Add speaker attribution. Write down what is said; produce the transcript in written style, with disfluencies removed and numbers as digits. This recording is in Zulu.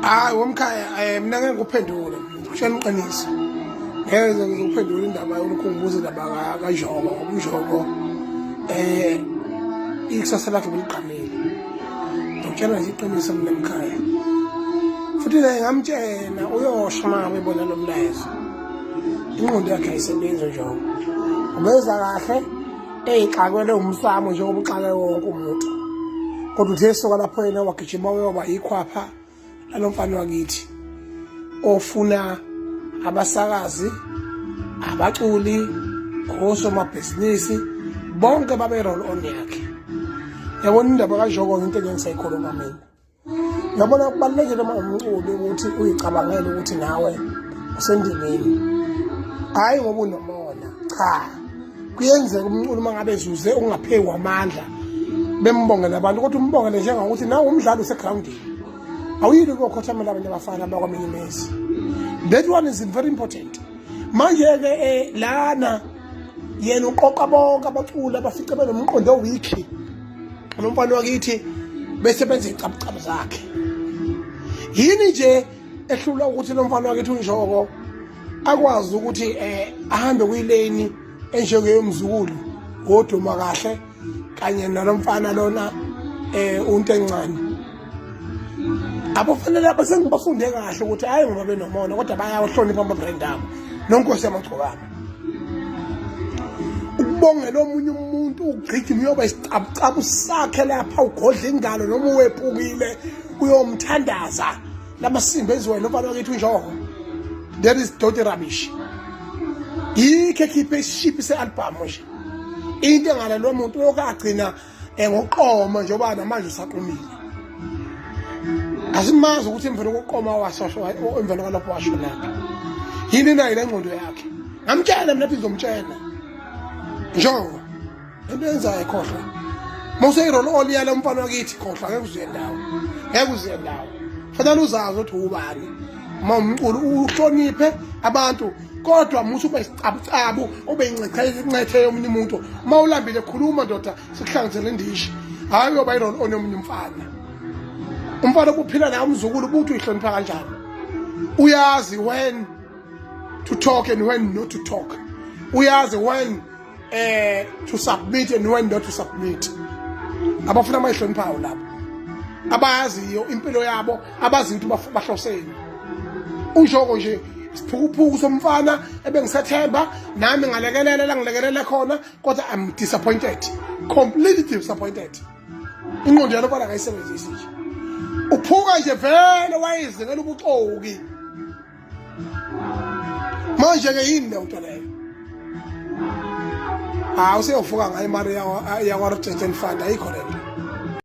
Speaker 1: hayi womkhaya mina ngeke ngikuphendule kushela iqiniso ngeke ngikuphendule indaba yokukhumbuza indaba kaJogo umJogo ikusasa lakhe beliqhamile ngitshela nje iqiniso mina emkhaya futhi la ngamtshena uyosha uma ebona lo mlayezo ingqondo yakhe ayisebenzi njengoba ubeza kahle eyixakwele umsamo njengoba uxake wonke umuntu kodwa uthe soka lapho yena wagijima uyoba ikhwapha lalomfana wakithi ofuna abasakazi abaculi osomabhizinisi bonke babe role on yakhe yabona indaba kaJogo into engisayikhuluma mina yabona kubalekile uma umculi ukuthi uyicabangele ukuthi nawe usendimeni hayi ngoba unomona cha kuyenzeka umculi mangabe ezuze ungaphewa amandla bembonge nabantu kodwa umbongele njengokuthi nawe umdlalo usegroundini awuyili ukukhothamela abantu abafana bakwaMinyimezi. That one is very important. Manje ke lana yena uqoqa bonke abaculi abafice benomqondo owiki nomfana wakithi bese benze icabcaba zakhe. Yini nje ehlula ukuthi lo mfana wakithi uNjogo akwazi ukuthi ahambe kuyilane enjenge yomzukulu goduma kahle kanye nalomfana lona unto encane. Abafanele abasengibafunde kahle ukuthi hayi ngoba benomona kodwa bayawahlonipha ama-brand abo nonkosi yamagcokana ukubongela omunye umuntu ugqigima uyoba isicabucabu sakhe lapha ugodla ingalo noma uwephukile uyomthandaza lamasimba eziwe nomfana wakithi uNjogo. That is dirty rubbish. Yikho ekhiphe isishiphi se-album nje into engale lo muntu uyokagcina ngoqoma njengoba namanje usaqumile. Asimazi ukuthi emveni kokuqoma washo emveni kwalapho washo lapha yini nayo le ngqondo yakhe ngamtshela mina phizomtshela Njogo into enzayo khohlwa mawuseyirole oliyala umfana wakithi khohlwa ngeke uze ndawo fanele uzazi ukuthi ubani umculi uhloniphe abantu kodwa musu ube isicabucabu ube incethe yomunye umuntu mawulambile khuluma ndoda sikuhlanganisele indishi hayi uyoba yirole onomunye umfana. Umfana kuphila la umzukulu ubuthi uyihlonipha kanjani uyazi when to talk and when not to talk uyazi when to submit and when not to submit. Abafuna abayihloniphayo lapho abayaziyo impilo yabo abazi ukuthi bahloseni. uNjogo nje isiphukuphuku somfana ebengisathemba nami ngalekelela la ngilekelela khona kodwa I'm disappointed, completely disappointed. Ingqondo yalo bala kayisebenzisi nje uphuka nje vele wayizekela ubuxoki manje ke yini le nto leyo useyofuka ngayo imali yakwa Retention Fund ayikho lento.